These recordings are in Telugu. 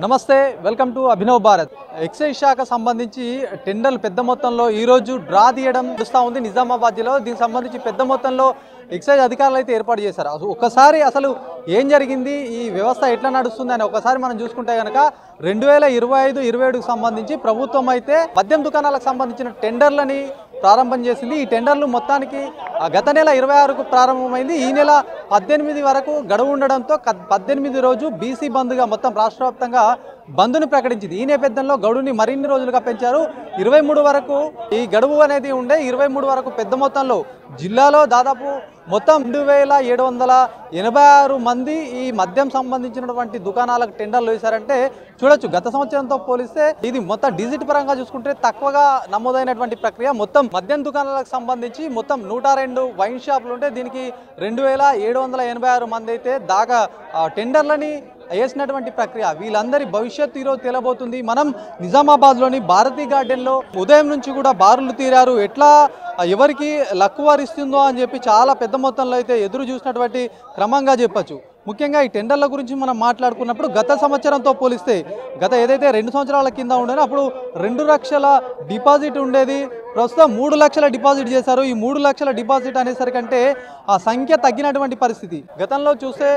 నమస్తే welcome to Abhinav Bharat excise శాఖ సంబంధించి టెండర్లు పెద్ద మొత్తంలో ఈ రోజు డ్రా తీయడం చూస్తూ ఉంది నిజామాబాద్ జిల్లాలో. దీనికి సంబంధించి పెద్ద మొత్తంలో ఎక్సైజ్ అధికారులు అయితే ఏర్పాటు చేశారు. ఒకసారి అసలు ఏం జరిగింది, ఈ వ్యవస్థ ఎట్లా నడుస్తుంది అని ఒకసారి మనం చూసుకుంటే కనుక 2025-27కు సంబంధించి ప్రభుత్వం అయితే మద్యం దుకాణాలకు సంబంధించిన టెండర్లని ప్రారంభం చేసింది. ఈ టెండర్లు మొత్తానికి గత నెల 26కు ప్రారంభమైంది. ఈ నెల 18 వరకు గడువు ఉండడంతో 18 రోజు బీసీ బంద్గా మొత్తం రాష్ట్ర వ్యాప్తంగా బంద్ను ప్రకటించింది. ఈ నేపథ్యంలో గడువుని మరిన్ని రోజులుగా పెంచారు. 23 వరకు ఈ గడువు అనేది ఉండే. 23 వరకు పెద్ద మొత్తంలో జిల్లాలో దాదాపు మొత్తం 2786 మంది ఈ మద్యం సంబంధించినటువంటి దుకాణాలకు టెండర్లు వేశారంటే చూడొచ్చు. గత సంవత్సరంతో పోలిస్తే ఇది మొత్తం డిజిట్ పరంగా చూసుకుంటే తక్కువగా నమోదైనటువంటి ప్రక్రియ. మొత్తం మద్యం దుకాణాలకు సంబంధించి మొత్తం 102 వైన్ షాపులు ఉంటే దీనికి 2786 మంది అయితే దాకా టెండర్లని వేసినటువంటి ప్రక్రియ. వీళ్ళందరి భవిష్యత్తు ఈరోజు తెలబోతుంది. మనం నిజామాబాద్లోని భారతీ గార్డెన్లో ఉదయం నుంచి కూడా బారులు తీరారు. ఎట్లా ఎవరికి లక్కు వారిస్తుందో అని చెప్పి చాలా పెద్ద మొత్తంలో అయితే ఎదురు చూసినటువంటి క్రమంగా చెప్పచ్చు. ముఖ్యంగా ఈ టెండర్ల గురించి మనం మాట్లాడుకున్నప్పుడు గత సంవత్సరంతో పోలిస్తే గత ఏదైతే 2 సంవత్సరాల కింద ఉండేనో అప్పుడు 2 లక్షల డిపాజిట్ ఉండేది. ప్రస్తుతం 3 లక్షల డిపాజిట్ చేశారు. ఈ 3 లక్షల డిపాజిట్ అనేసరికంటే ఆ సంఖ్య తగ్గినటువంటి పరిస్థితి. గతంలో చూస్తే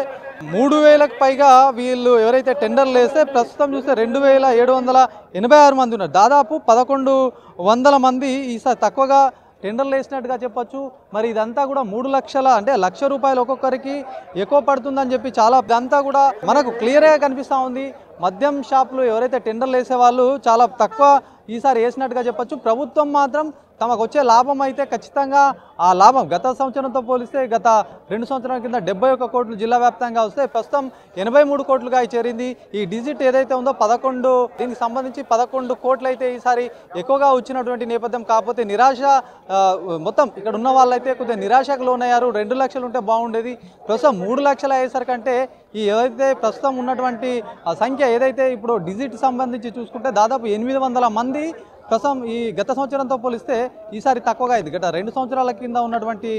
3000కు పైగా వీళ్ళు ఎవరైతే టెండర్లు వేస్తే ప్రస్తుతం చూస్తే 2786 మంది ఉన్నారు. దాదాపు 1100 మంది ఈసారి తక్కువగా టెండర్లు వేసినట్టుగా చెప్పొచ్చు. మరి ఇదంతా కూడా 3 లక్షల అంటే ₹1,00,000 ఒక్కొక్కరికి ఎక్కువ పడుతుందని చెప్పి చాలా ఇదంతా కూడా మనకు క్లియర్గా కనిపిస్తూ ఉంది. మద్యం షాపులు ఎవరైతే టెండర్లు వేసేవాళ్ళు చాలా తక్కువ ఈసారి వేసినట్టుగా చెప్పొచ్చు. ప్రభుత్వం మాత్రం తమకు వచ్చే లాభం అయితే ఖచ్చితంగా ఆ లాభం గత సంవత్సరంతో పోలిస్తే గత 2 సంవత్సరాల కింద 71 కోట్లు జిల్లా వ్యాప్తంగా వస్తే ప్రస్తుతం 83 కోట్లుగా చేరింది. ఈ డిజిట్ ఏదైతే ఉందో 11 దీనికి సంబంధించి 11 కోట్లు అయితే ఈసారి ఎక్కువగా వచ్చినటువంటి నేపథ్యం. కాకపోతే నిరాశ మొత్తం ఇక్కడ ఉన్న వాళ్ళైతే కొద్దిగా నిరాశకు లోనయ్యారు. 2 లక్షలు ఉంటే బాగుండేది. ప్రస్తుతం 3 లక్షలు అయ్యేసరికంటే ఈ ఏదైతే ప్రస్తుతం ఉన్నటువంటి ఆ సంఖ్య ఏదైతే ఇప్పుడు డిజిట్ సంబంధించి చూసుకుంటే దాదాపు 800 మంది ప్రస్తుతం ఈ గత సంవత్సరంతో పోలిస్తే ఈసారి తక్కువగా అయింది. గత 2 సంవత్సరాల కింద ఉన్నటువంటి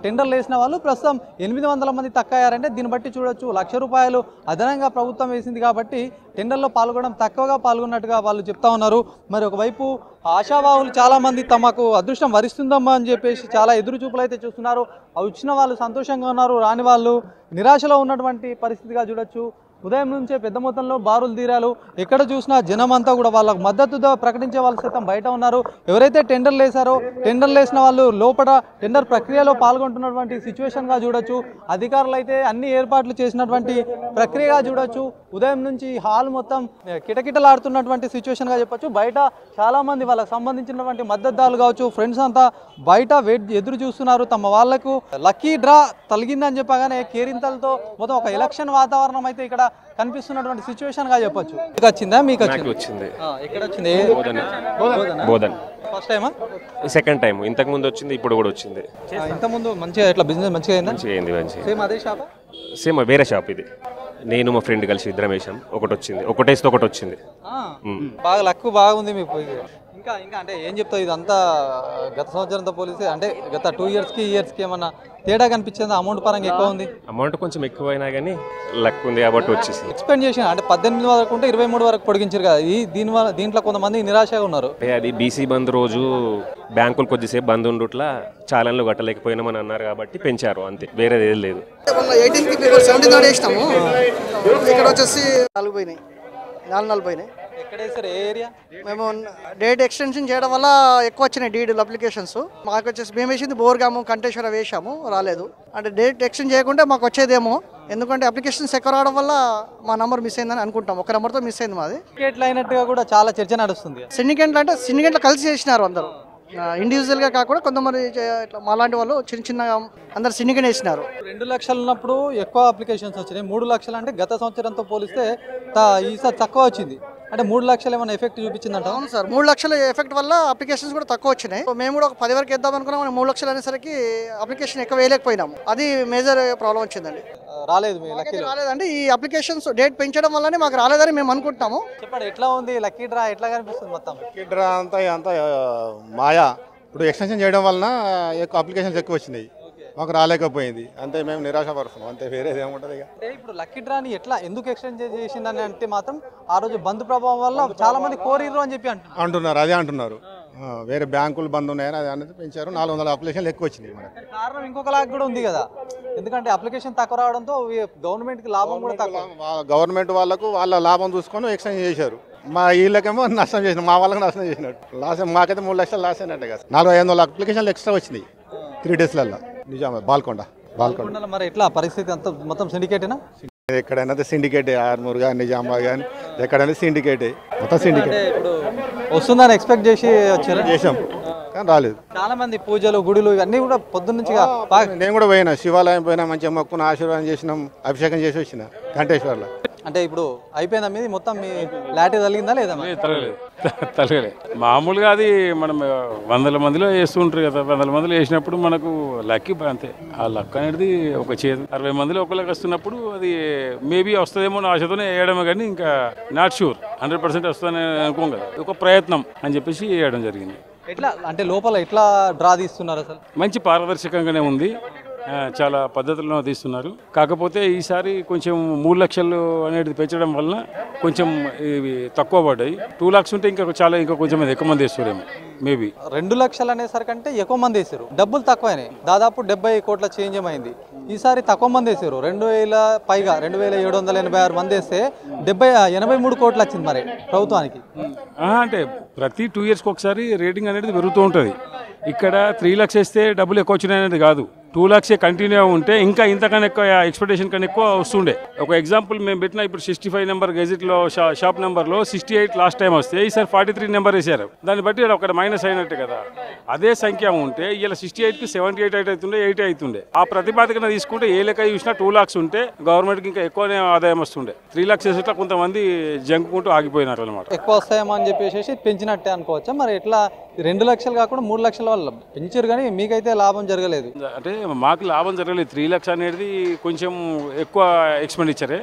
టెండర్లు వేసిన వాళ్ళు ప్రస్తుతం 800 మంది తక్కువ అయ్యారంటే దీన్ని బట్టి చూడొచ్చు ₹1,00,000 అదనంగా ప్రభుత్వం వేసింది కాబట్టి టెండర్లో పాల్గొనడం తక్కువగా పాల్గొన్నట్టుగా వాళ్ళు చెప్తా ఉన్నారు. మరి ఒకవైపు ఆశావాహులు చాలామంది తమకు అదృష్టం వరిస్తుందమ్మా అని చెప్పేసి చాలా ఎదురు చూపులు అయితే చూస్తున్నారు. అవి వచ్చిన వాళ్ళు సంతోషంగా ఉన్నారు, రాని వాళ్ళు నిరాశలో ఉన్నటువంటి పరిస్థితిగా చూడొచ్చు. ఉదయం నుంచే పెద్ద మొత్తంలో బారులు తీరాలు. ఎక్కడ చూసినా జనం అంతా కూడా వాళ్ళకు మద్దతుగా ప్రకటించే వాళ్ళు సైతం బయట ఉన్నారు. ఎవరైతే టెండర్లు వేశారో టెండర్లు వేసిన వాళ్ళు లోపల టెండర్ ప్రక్రియలో పాల్గొంటున్నటువంటి సిచ్యువేషన్గా చూడొచ్చు. అధికారులు అయితే అన్ని ఏర్పాట్లు చేసినటువంటి ప్రక్రియగా చూడొచ్చు. ఉదయం నుంచి హాల్ మొత్తం కిటకిటలాడుతున్నటువంటి సిచ్యువేషన్గా చెప్పొచ్చు. బయట చాలామంది వాళ్ళకి సంబంధించినటువంటి మద్దతుదారులు కావచ్చు, ఫ్రెండ్స్ అంతా బయట ఎదురు చూస్తున్నారు. తమ వాళ్లకు లక్కీ డ్రా తలిగిందని చెప్పగానే కేరింతలతో మొత్తం ఒక ఎలక్షన్ వాతావరణం అయితే ఇక్కడ కనిపిస్తున్నటువంటి సిచ్యువేషన్ గా చెప్పొచ్చు. మీకు వచ్చిందా? మీకు వచ్చింది. ఎక్కడ వచ్చింది? బోధన్. ఫస్ట్ టైమా? Second time. ఇంతకు ముందు వచ్చింది, ఇప్పుడు కూడా వచ్చింది. ఇంత ముందు మంచిగా ఇట్లా బిజినెస్ మంచిగా అయిందా? మంచిగా అయింది. మంచిగా. సేమ్ అదే షాపా? సేమ్ వేరే షాప్ ఇది. నేను మా ఫ్రెండ్ కలిసి ఇద్దరం వేసాం. ఒకటి వచ్చింది, ఒకటేస్తే ఒకటి వచ్చింది. బాగా లక్ బాగుంది మీకు. ఇంకా ఇంకా అంటే ఏం చెప్తావు, ఇదంతా గత సంవత్సరంతో పోలిస్తే అంటే గత 2 ఇయర్స్కి ఈ ఇయర్స్కి ఏమన్నా తేడా కనిపించింది? అమౌంట్ పరంగా ఎక్కువ ఉంది? అమౌంట్ కొంచెం ఎక్కువైనా కానీ లక్ ఉంది కాబట్టి వచ్చేసి ఎక్స్పెండ్ చేసిన అంటే 18 వరకు ఉంటే 23 వరకు పొడిగించారు కదా. దీంట్లో కొంతమంది నిరాశగా ఉన్నారు. అది బీసీ బంద్ రోజు బ్యాంకులు కొద్దిసేపు బంద్ ఉండుట్లా చాలన్లు కట్టలేకపోయినామని అన్నారు కాబట్టి పెంచారు, అంతే. వేరేది ఏది లేదు. 17 వేసినాము. ఇక్కడ వచ్చేసి 4 పోయినాయి. ఎక్కడేసారు? ఏ ఏరియా? మేము డేట్ ఎక్స్టెన్షన్ చేయడం వల్ల ఎక్కువ వచ్చినాయి డీడీలు అప్లికేషన్స్. మాకు వచ్చేసి మేము వేసింది బోర్గాము, కంటేశ్వర వేసాము, రాలేదు. అంటే డేట్ ఎక్స్టెండ్ చేయకుంటే మాకు వచ్చేదేమో, ఎందుకంటే అప్లికేషన్స్ ఎక్కువ రావడం వల్ల మా నెంబర్ మిస్ అయిందని అనుకుంటాం. ఒక నెంబర్తో మిస్ అయింది మాది. సిండికేట్లు అయినట్టుగా కూడా చాలా చర్చ నడుస్తుంది. సిండికేట్లు కలిసి చేసినారు అందరూ, ఇండివిజువల్గా కాకుండా కొంతమంది మాలాంటి వాళ్ళు చిన్నగా అందరు సిండికేట్ వేసినారు. 2 లక్షలు ఉన్నప్పుడు ఎక్కువ అప్లికేషన్స్ వచ్చినాయి. 3 లక్షలు అంటే గత సంవత్సరంతో పోలిస్తే ఈసారి తక్కువ వచ్చింది. అంటే 3 లక్షలు ఏమైనా ఎఫెక్ట్ చూపించిందంట? అవును సార్, 3 లక్షల ఎఫెక్ట్ వల్ల అప్లికేషన్స్ కూడా తక్కువ వచ్చినాయి. మేము కూడా ఒక 10 వరకు వేద్దాం అనుకున్నాం. 3 లక్షలు అనేసరికి అప్లికేషన్ ఎక్కువ వేయలేకపోయినాము. అది మేజర్ ప్రాబ్లం వచ్చిందండి. రాలేదండి. ఈ అప్లికేషన్స్ డేట్ పెంచడం వల్లనే మాకు రాలేదని మేము అనుకుంటున్నాము. చెప్పండి, ఎట్లా ఉంది లక్కీ డ్రా? ఎట్లా కనిపిస్తుంది మొత్తం? లక్కీ డ్రా అంతా మాయా. ఇప్పుడు ఎక్స్టెన్షన్ చేయడం వలన ఎక్కువ అప్లికేషన్స్ ఎక్కువ వచ్చినాయి. మాకు రాలేకపోయింది. అంతే మేము నిరాశపరుస్తాం, అంతే వేరేది ఏముంటుంది ఇక. అంటే ఇప్పుడు లక్కీ డ్రాని ఎట్లా ఎందుకు ఎక్స్టెండ్ చేసిందని అంటే మాత్రం ఆ రోజు బంద్ ప్రభావం వల్ల చాలా మంది కోరిర్రు అని చెప్పి అంటున్నారు, అదే అంటున్నారు. వేరే బ్యాంకులు బంద్ ఉన్నాయని అది అనేది పెంచారు. 400 అప్లికేషన్లు ఎక్కువ వచ్చినాయి మనకి. కారణం ఇంకొకలాగా కూడా ఉంది కదా, ఎందుకంటే అప్లికేషన్ తక్కువ రావడంతో గవర్నమెంట్కి లాభం కూడా తక్కువ. గవర్నమెంట్ వాళ్ళకు వాళ్ళ లాభం చూసుకొని ఎక్స్టెండ్ చేశారు. మా వీళ్ళకేమో నష్టం చేసిన, మా వాళ్ళకి నష్టం చేసినట్టు. లాస్ మాకైతే 3 లక్షలు లాస్ అయినట్టే కదా. 400-500 అప్లికేషన్లు ఎక్స్ట్రా వచ్చినాయి 3 డేస్లలో. నిజామాబాద్ బాల్కొండ. మరి ఎట్లా పరిస్థితి అంతా మొత్తం సిండికేటేనా? ఎక్కడైనా సిండికేటే, ఆర్మూర్ కానీ నిజామాబాద్ కానీ ఎక్కడైనా సిండికేటే, మొత్తం సిండికేట్. ఇప్పుడు వస్తుందని ఎక్స్పెక్ట్ చేసి వచ్చారు, చేసాం కానీ రాలేదు. చాలా మంది పూజలు గుడులు ఇవన్నీ కూడా పొద్దున్న నుంచి నేను కూడా పోయినా, శివాలయం పోయినా, మంచిగా మొక్కున ఆశీర్వాదం చేసినాం, అభిషేకం చేసి వచ్చిన కంటేశ్వర్లో. అంటే ఇప్పుడు అయిపోయిందా మీది మొత్తం, మీ లాటి తగిలిందా లేదా? తలగలే మామూలుగా అది మనం 100 మందిలో వేస్తూ ఉంటారు కదా. 100 మందిలో వేసినప్పుడు మనకు లక్కీ అంతే. ఆ లక్ అనేది ఒక చేదు. 60 మందిలో ఒకళ్ళకి వస్తున్నప్పుడు అది మేబీ వస్తుందేమో నా ఆశతోనే వేయడమే, కానీ ఇంకా నాట్ షూర్ 100% వస్తుందని అనుకోం కదా. ఒక ప్రయత్నం అని చెప్పేసి వేయడం జరిగింది. ఎట్లా అంటే లోపల ఎట్లా డ్రా తీస్తున్నారు అసలు? మంచి పారదర్శకంగానే ఉంది, చాలా పద్ధతుల్లో తీస్తున్నారు. కాకపోతే ఈసారి కొంచెం 3 లక్షలు అనేది పెంచడం వలన కొంచెం ఇవి తక్కువ పడ్డాయి. 2 lakhs ఉంటే ఇంకా కొంచెం ఎక్కువ మంది వేస్తారేమో మేబీ. 2 లక్షలు అనేసరికంటే ఎక్కువ మంది వేసారు, డబ్బులు తక్కువైనాయి. దాదాపు 70 కోట్ల చేంజ్ ఏమైంది. ఈసారి తక్కువ మంది వేసారు, 2000 పైగా 2786 మంది వేస్తే 83 కోట్లు వచ్చింది మరి ప్రభుత్వానికి. అంటే ప్రతి 2 yearsకి ఒకసారి రేటింగ్ అనేది పెరుగుతూ ఉంటుంది. ఇక్కడ 3 lakhs వేస్తే డబ్బులు ఎక్కువ వచ్చినాయి అనేది కాదు, 2 lakhs కంటిన్యూ ఉంటే ఇంకా ఇంతకన్నా ఎక్కువ ఎక్స్పెక్టేషన్ కన్నా ఎక్కువ వస్తుండే. ఒక ఎగ్జాంపుల్ మేము పెట్టిన ఇప్పుడు 65 నెంబర్ గెజిట్లో షాప్ నెంబర్లో 68 లాస్ట్ టైం వస్తే ఈసారి 43 నెంబర్ వేసారు. దాన్ని బట్టి ఒక మైనస్ అయినట్టు కదా. అదే సంఖ్య ఉంటే ఇలా 68కి 78 అవుతుండే, 80 అవుతుండే. ఆ ప్రతిపాదికన తీసుకుంటే ఏ లెక్క చూసినా 2 lakhs ఉంటే గవర్నమెంట్కి ఇంకా ఎక్కువనే ఆదాయం వస్తుండే. 3 lakhs వేసేట్లా కొంతమంది జంకుకుంటూ ఆగిపోయినారు అనమాట. ఎక్కువ వస్తాయేమో అని చెప్పేసి పెంచినట్టే అనుకోవచ్చా మరి? ఎట్లా 2 లక్షలు కాకుండా 3 లక్షల వల్ల పెంచారు కానీ మీకైతే లాభం జరగలేదు. అంటే మాకు లాభం జరగలేదు. 3 lakhs అనేది కొంచెం ఎక్కువ ఎక్స్పెండిచరే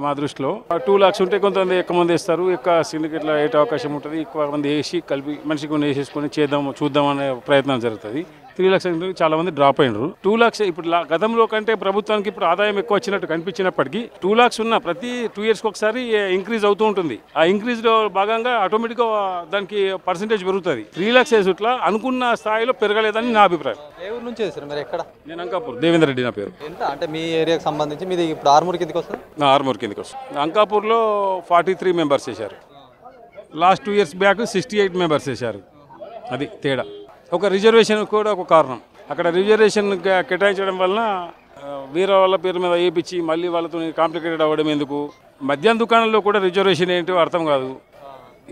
మా దృష్టిలో. 2 lakhs ఉంటే కొంతమంది ఎక్కువ మంది వేస్తారు, ఎక్కువ సిండికేట్లో వేయట అవకాశం ఉంటుంది. ఎక్కువ మంది వేసి కలిపి మనిషికి కొన్ని వేసేసుకొని చూద్దాం అనే ప్రయత్నం జరుగుతుంది. 3 lakhs చాలా మంది డ్రాప్ అయినారు. 2 lakhs ఇప్పుడు గతంలో కంటే ప్రభుత్వానికి ఇప్పుడు ఆదాయం ఎక్కువ వచ్చినట్టు కనిపించినప్పటికీ 2 lakhs ఉన్న ప్రతి 2 yearsకి ఒకసారి ఇంక్రీజ్ అవుతూ ఉంటుంది. ఆ ఇంక్రీజ్లో భాగంగా ఆటోమేటిక్గా దానికి పర్సెంటేజ్ పెరుగుతుంది. 3 lakhs వేసుట్లా అనుకున్న స్థాయిలో పెరగలేదని నా అభిప్రాయం. ఏ ఊరు నుంచి వేసారు మీరు? ఎక్కడ? నేను అంకాపూర్, దేవేందర్ రెడ్డి నా పేరు. ఎంత అంటే మీ ఏరియాకి సంబంధించి మీది ఇప్పుడు ఆర్మూర్ కిందకి వస్తుంది? ఆర్మూర్ కిందకి వస్తుంది. అంకాపూర్లో 43 మెంబర్స్ వేశారు. లాస్ట్ 2 years బ్యాక్ 68 మెంబర్స్ వేశారు. అది తేడా. ఒక రిజర్వేషన్ కూడా ఒక కారణం. అక్కడ రిజర్వేషన్ కేటాయించడం వలన వేరే వాళ్ళ పేరు మీద వేయించి మళ్ళీ వాళ్ళతో కాంప్లికేటెడ్ అవ్వడం ఎందుకు? మద్యం దుకాణంలో కూడా రిజర్వేషన్ ఏంటో అర్థం కాదు.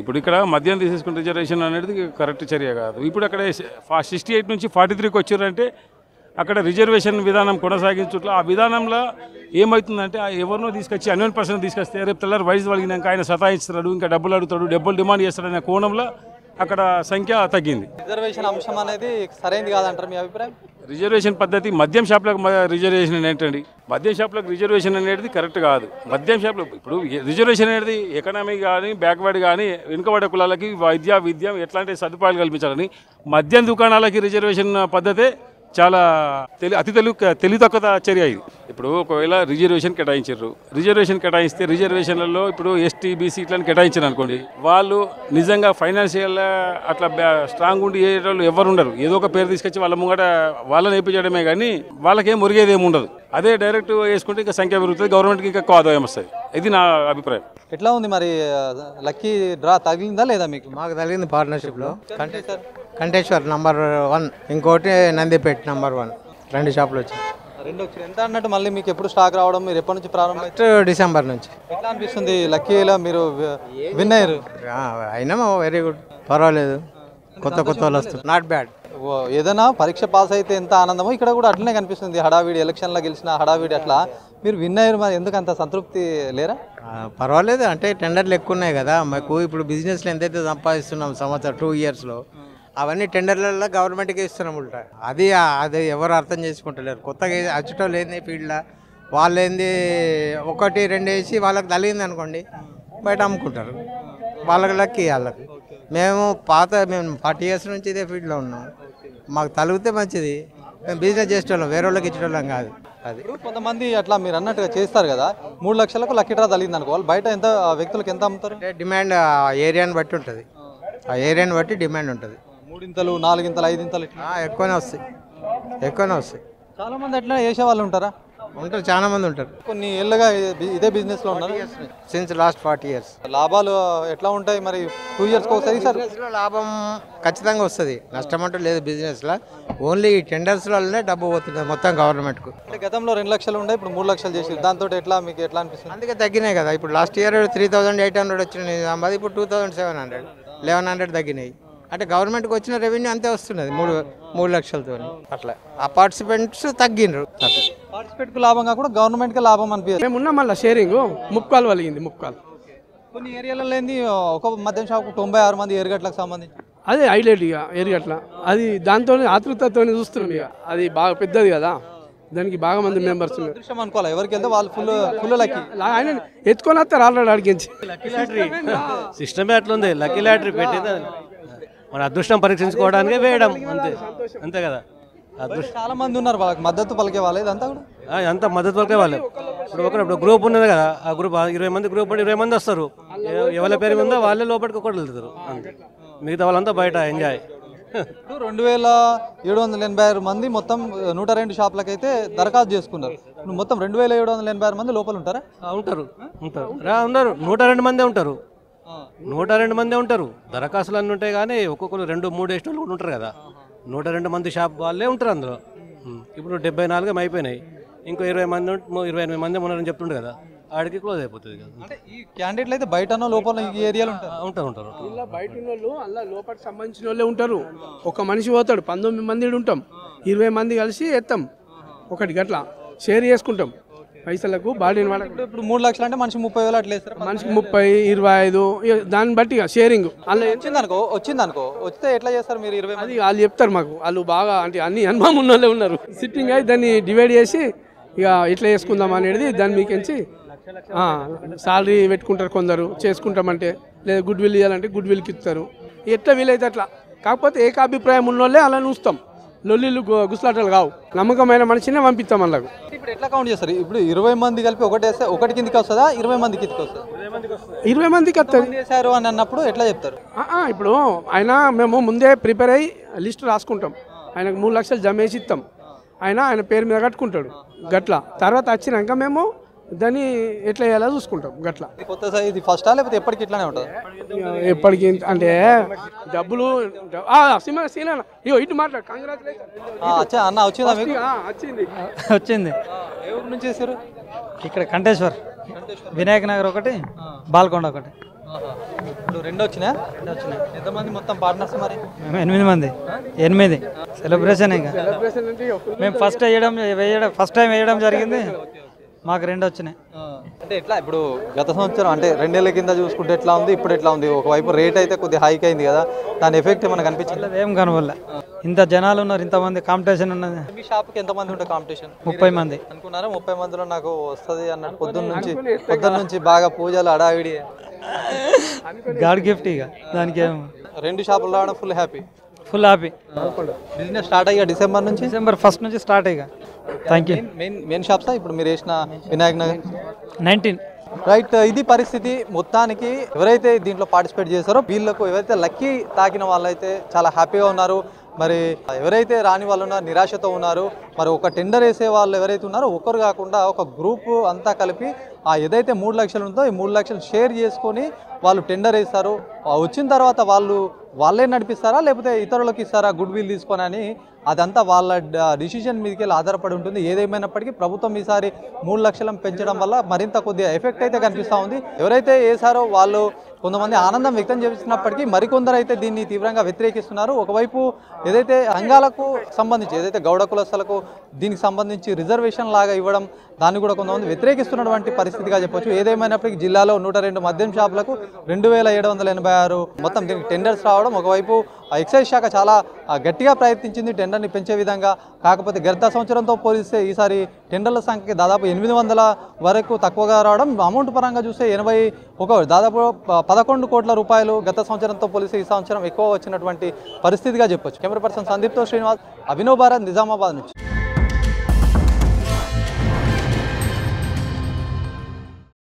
ఇప్పుడు ఇక్కడ మద్యం తీసేసుకున్న రిజర్వేషన్ అనేది కరెక్ట్ చర్య కాదు. ఇప్పుడు అక్కడ 68 నుంచి 43కి వచ్చారంటే అక్కడ రిజర్వేషన్ విధానం కొనసాగించుట్లా ఆ విధానంలో ఏమవుతుందంటే ఎవరినో తీసుకొచ్చి అన్వన్ పర్సన్ తీసుకొస్తే రేపు తెల్లారి వయసు వలిగినాక ఆయన సతాయిస్తాడు, ఇంకా డబ్బులు అడుగుతాడు, డబ్బులు డిమాండ్ చేస్తాడనే కోణంలో అక్కడ సంఖ్య తగ్గింది. రిజర్వేషన్ అంశం అనేది సరైనది కాదంటారు మీ అభిప్రాయం? రిజర్వేషన్ పద్ధతి మద్యం షాప్లకు రిజర్వేషన్ ఏంటండి? మద్యం షాప్లకు రిజర్వేషన్ అనేది కరెక్ట్ కాదు. మద్యం షాప్లో ఇప్పుడు రిజర్వేషన్ అనేది ఎకనామీ కానీ బ్యాక్వర్డ్ కానీ వెనుకబడే కులాలకి విద్య ఎట్లాంటి సదుపాయాలు కల్పించాలని మద్యం దుకాణాలకి రిజర్వేషన్ పద్ధతే చాలా అతి తెలివి తక్కువ చర్య ఇది. ఇప్పుడు ఒకవేళ రిజర్వేషన్ కేటాయించారు, రిజర్వేషన్ కేటాయిస్తే రిజర్వేషన్లలో ఇప్పుడు ఎస్టీ బీసీ ఇట్లా కేటాయించారు అనుకోండి, వాళ్ళు నిజంగా ఫైనాన్షియల్ అట్లా స్ట్రాంగ్ ఉండి ఏ వాళ్ళు ఎవరు ఉండరు. ఏదో ఒక పేరు తీసుకొచ్చి వాళ్ళ ముంగట వాళ్ళని వేయించడమే కానీ వాళ్ళకేం మురిగేది ఏమి ఉండదు. అదే డైరెక్ట్ వేసుకుంటే ఇంకా సంఖ్య పెరుగుతుంది, గవర్నమెంట్కి ఇంకా ఎక్కువ ఆదాయం వస్తుంది. ఇది నా అభిప్రాయం. ఎట్లా ఉంది మరి? లక్కీ డ్రా తగిలిందా లేదా మీకు? మాకు తగిలింది పార్ట్నర్షిప్లో. కంటేశ్వర్ నంబర్ 1, ఇంకోటి నందిపేట నంబర్ 1. 2 షాపులు వచ్చాయి. 2 వచ్చి ఎంత అన్నట్టు మళ్ళీ మీకు ఎప్పుడు స్టాక్ రావడం? మీరు ఎప్పటి నుంచి ప్రారంభం? డిసెంబర్ నుంచి. ఎట్లా అనిపిస్తుంది? లక్కీలో మీరు విన్ అయ్యారు. అయినా వెరీ గుడ్, పర్వాలేదు. కొత్త వాళ్ళు వస్తుంది, నాట్ బ్యాడ్. ఏదైనా పరీక్ష పాస్ అయితే ఎంత ఆనందమో ఇక్కడ కూడా అట్లనే కనిపిస్తుంది. హడావిడి ఎలక్షన్లో గెలిచిన హడావిడి అట్లా మీరు విన్ అయ్యారు. మరి ఎందుకు అంత సంతృప్తి లేరా? పర్వాలేదు. అంటే టెండర్లు ఎక్కువ ఉన్నాయి కదా మాకు. ఇప్పుడు బిజినెస్లో ఎంతైతే సంపాదిస్తున్నాం సంవత్సరం 2 yearsలో అవన్నీ టెండర్లలో గవర్నమెంట్కి ఇస్తున్నాం ఉంటా. అది ఎవరు అర్థం చేసుకుంటలేరు. కొత్తగా అచ్చటోళ్ళు ఏంది ఫీల్డ్లో వాళ్ళు ఏంది 1, 2 వేసి వాళ్ళకి తగిలింది అనుకోండి బయట అమ్ముకుంటారు. వాళ్ళకి లక్కీ వాళ్ళకి. మేము 40 years నుంచి ఇదే ఫీల్డ్లో ఉన్నాం. మాకు తగిలితే మంచిది, మేము బిజినెస్ చేసేటోళ్ళం, వేరే వాళ్ళకి ఇచ్చేటోళ్ళం కాదు. అది ఇప్పుడు కొంతమంది అట్లా మీరు అన్నట్టుగా చేస్తారు కదా, 3 లక్షలకు లక్కీ డ్రా తగిలింది అనుకోవాలి, బయట ఎంత వ్యక్తులకు ఎంత అమ్ముతారు? అంటే డిమాండ్ ఆ ఏరియాని బట్టి ఉంటుంది, ఆ ఏరియాని బట్టి డిమాండ్ ఉంటుంది. 3 4 5 ఇట్లా ఎక్కువనే వస్తాయి, ఎక్కువనే వస్తాయి. చాలా మంది అట్లా చేసే వాళ్ళు ఉంటారా? ఉంటారు, చాలా మంది ఉంటారు. కొన్ని ఏళ్ళుగా ఇదే బిజినెస్ లో ఉన్నారు. Since last 40 years. లాభాలు ఎట్లా ఉంటాయి మరి? 2 years ఒకసారి సార్ బిజినెస్లో లాభం ఖచ్చితంగా వస్తుంది, నష్టం అంటూ లేదు బిజినెస్లో. ఓన్లీ టెండర్స్లోనే డబ్బు పోతుంది మొత్తం గవర్నమెంట్కు. అంటే గతంలో 2 లక్షలు ఉండే, ఇప్పుడు 3 లక్షలు చేసి దాంతో ఎట్లా మీకు ఎట్లా అనిపిస్తుంది? అందుకే తగ్గినాయి కదా. ఇప్పుడు లాస్ట్ ఇయర్ 3800 వచ్చినాయి నిజామాబాద్, ఇప్పుడు 2700 1100 తగ్గినాయి. అంటే గవర్నమెంట్కి వచ్చిన రెవెన్యూ అంతే వస్తున్నది 3 లక్షలతో. అట్లా ఆ పార్టిసిపెంట్స్ తగ్గినరు. అట్లా పార్టిసిపేట్కు లాభం కాకుండా గవర్నమెంట్కి లాభం అనిపించదు. మేమున్నాం మళ్ళీ షేరింగ్ ముక్కాలు వలిగింది, ముక్కాలు. కొన్ని ఏరియాలలో ఏంది ఒక మద్యం షాపు 96 మంది ఎరుగట్లకు సంబంధించి అదే హైలైట్ ఇక ఎరుగట్ల. అది దాంతో ఆతృతతో చూస్తున్నాం ఇక. అది బాగా పెద్దది కదా, దానికి బాగా మంది మెంబర్స్ ఉన్నారు. దృశ్యం అనుకోవాలి, ఎవరికి వెళ్తే వాళ్ళు ఫుల్ లక్కీ. ఆయన ఎత్తుకొని వస్తారు ఆల్రెడీ అడిగించి. సిస్టమే అట్లుంది. లక్కీ లాటరీ పెట్టింది మన అదృష్టం పరీక్షించుకోవడానికి వేయడం, అంతే అంతే కదా. చాలా మంది ఉన్నారు వాళ్ళకి మద్దతు పలికే వాళ్ళు, ఇదంతా కూడా అంతా మద్దతు వరకే వాళ్ళు. ఇప్పుడు గ్రూప్ ఉన్నది కదా, ఆ గ్రూప్ 20 మంది గ్రూప్ 20 మంది వస్తారు. ఎవరి పేరు ఉందో వాళ్ళే లోపలికి ఒకటి వెళ్తారు, అంతే. మిగతా వాళ్ళంతా బయట ఎంజాయ్. ఇప్పుడు 2786 మంది మొత్తం 102 షాపులకైతే దరఖాస్తు చేసుకున్నారు. ఇప్పుడు మొత్తం 2786 మంది లోపల ఉంటారా? ఉంటారు ఉన్నారు 102 మందే ఉంటారు. 102 మందే ఉంటారు. దరఖాస్తులు అన్నీ ఉంటాయి కానీ ఒక్కొక్కరు 2-3 ఎస్టోళ్ళు కూడా ఉంటారు కదా. 102 మంది షాప్ వాళ్ళే ఉంటారు అందులో. ఇప్పుడు 74 అయిపోయినాయి, ఇంకో 28 మంది ఉన్నారని చెప్తుండే కదా, ఆడికి క్లోజ్ అయిపోతుంది కదా. అంటే ఈ క్యాండిడేట్లు అయితే బయట లోపల ఈ ఏరియాలో ఉంటారు. ఇలా బయట ఉన్న వాళ్ళు అలా లోపలికి సంబంధించిన వాళ్ళే ఉంటారు. ఒక మనిషి పోతాడు, 19 మంది ఉంటాం, 20 మంది కలిసి ఎత్తాం ఒకటి గట్ల షేర్ చేసుకుంటాం పైసలకు. బాడీని వాడ ఇప్పుడు 3 లక్షలు అంటే మనిషి 30,000 అట్లా వేస్తారు. మనిషికి 30, 25 దాన్ని బట్టి ఇక షేరింగ్. అలా వచ్చిందనుకో వస్తే ఎట్లా చేస్తారు మీరు? 20 అది వాళ్ళు చెప్తారు మాకు, వాళ్ళు బాగా అంటే అన్ని అనుభవం ఉన్న వాళ్ళే ఉన్నారు. సిట్టింగ్ అయి దాన్ని డివైడ్ చేసి ఇక ఎట్లా చేసుకుందాం అనేది దాన్ని మీకెంచి సాలరీ పెట్టుకుంటారు. కొందరు చేసుకుంటామంటే, లేదా గుడ్ విల్ ఇవ్వాలంటే గుడ్ విల్కి ఇస్తారు. ఎట్లా వీలైతే అట్లా. కాకపోతే ఏకాభిప్రాయం ఉన్న వాళ్ళే అలా చూస్తాం, లొల్లిలు గుసలాటలు కావు. నమ్మకమైన మనిషినే పంపిస్తాం వాళ్ళకు. ఇప్పుడు ఎట్లా కౌంట్ చేస్తారు? ఇప్పుడు 20 మంది కలిపి ఒకటేస్తే ఒకటి కిందికి వస్తుందా, 20 మంది కిందికి వస్తుందా? 20 మందికి వస్తుంది చేశారు అని అన్నప్పుడు ఎట్లా చెప్తారు? ఇప్పుడు మేము ముందే ప్రిపేర్ అయ్యి లిస్ట్ రాసుకుంటాం. ఆయనకు 3 లక్షలు జమ వేసి ఇస్తాం. ఆయన పేరు మీద కట్టుకుంటాడు గట్ల. తర్వాత వచ్చినాక మేము దాన్ని ఎట్లా చేయాలో చూసుకుంటాం గట్ల. కొత్త ఇది ఫస్టా లేకపోతే ఎప్పటికి ఇట్లానే ఉంటుంది? ఎప్పటికి అంటే డబ్బులు ఇటు మాట్లాడు. కంగ్రాచులేషన్ అన్న వచ్చిందా మీకు? వచ్చింది. ఏ ఊరు నుంచి చేశారు? ఇక్కడ కంటేశ్వర్, వినాయక నగర్ ఒకటి, బాల్కొండ ఒకటి. ఇప్పుడు 2 వచ్చినాయి. ఎంతమంది మొత్తం పార్ట్నర్స్ మరి? మేము 8 మంది. 8 సెలబ్రేషన్. ఇంకా మేము ఫస్ట్ టైం వేయడం జరిగింది, మాకు 2 వచ్చినాయి. అంటే ఎట్లా ఇప్పుడు గత సంవత్సరం అంటే 2 ఏళ్ల కింద చూసుకుంటే ఎట్లా ఉంది, ఇప్పుడు ఎట్లా ఉంది? ఒకవైపు రేట్ అయితే కొద్దిగా హైక్ అయింది కదా, దాని ఎఫెక్ట్ మనకు అనిపించింది? ఏం కనవల్ల, ఇంత జనాలు ఉన్నారు, ఇంతమంది కాంపిటీషన్ ఉన్నది. మీ షాప్కి ఎంతమంది ఉంటారు కాంపిటీషన్? 30 మంది అనుకున్నారా? 30 మందిలో నాకు వస్తుంది అన్నట్టు పొద్దున్న నుంచి బాగా పూజలు అడావిడి. గాడ్ గిఫ్ట్ ఇక దానికి. 2 షాపులు రావడం ఫుల్ హ్యాపీ. బిజినెస్ స్టార్ట్ అయ్యా డిసెంబర్ 1 నుంచి స్టార్ట్ అయ్యా. Thank you. మెయిన్ షాప్సా ఇప్పుడు మీరు వేసిన వినాయక్ నగర్ 19 రైట్. ఇది పరిస్థితి. మొత్తానికి ఎవరైతే దీంట్లో పార్టిసిపేట్ చేశారో వీళ్ళకు ఎవరైతే లక్కీ తాకిన వాళ్ళైతే చాలా హ్యాపీగా ఉన్నారు. మరి ఎవరైతే రాని వాళ్ళు ఉన్నారు నిరాశతో ఉన్నారు. మరి ఒక టెండర్ వేసే వాళ్ళు ఎవరైతే ఉన్నారో ఒకరు కాకుండా ఒక గ్రూప్ అంతా కలిపి ఏదైతే 3 లక్షలు ఉందో ఈ 3 లక్షలు షేర్ చేసుకొని వాళ్ళు టెండర్ వేస్తారు. వచ్చిన తర్వాత వాళ్ళే నడిపిస్తారా లేకపోతే ఇతరులకు ఇస్తారా గుడ్ విల్ తీసుకొని అని అదంతా వాళ్ళ డిసిషన్ మీదకి వెళ్ళి ఆధారపడి ఉంటుంది. ఏదేమైనప్పటికీ ప్రభుత్వం ఈసారి 3 లక్షలను పెంచడం వల్ల మరింత కొద్దిగా ఎఫెక్ట్ అయితే కనిపిస్తూ ఉంది. ఎవరైతే వేసారో వాళ్ళు కొంతమంది ఆనందం వ్యక్తం చేసినప్పటికీ మరికొందరు అయితే దీన్ని తీవ్రంగా వ్యతిరేకిస్తున్నారు. ఒకవైపు ఏదైతే సంఘాలకు సంబంధించి ఏదైతే గౌడ కులస్తులకు దీనికి సంబంధించి రిజర్వేషన్ లాగా ఇవ్వడం దాన్ని కూడా కొంతమంది వ్యతిరేకిస్తున్నటువంటి పరిస్థితిగా చెప్పొచ్చు. ఏదేమైనప్పటికీ జిల్లాలో 102 మద్యం షాపులకు 2786 మొత్తం దీనికి టెండర్స్ రావడం, ఒకవైపు ఎక్సైజ్ శాఖ చాలా గట్టిగా ప్రయత్నించింది టెండర్ని పెంచే విధంగా. కాకపోతే గత సంవత్సరంతో పోలిస్తే ఈసారి టెండర్ల సంఖ్య దాదాపు 800 వరకు తక్కువగా రావడం, అమౌంట్ పరంగా చూస్తే దాదాపు 11 కోట్ల రూపాయలు గత సంవత్సరంతో పోలిస్తే ఈ సంవత్సరం ఎక్కువ వచ్చినటువంటి పరిస్థితిగా చెప్పొచ్చు. కెమెరా పర్సన్ సందీప్తో శ్రీనివాస్, అభినవ్ భారత్, నిజామాబాద్ నుంచి.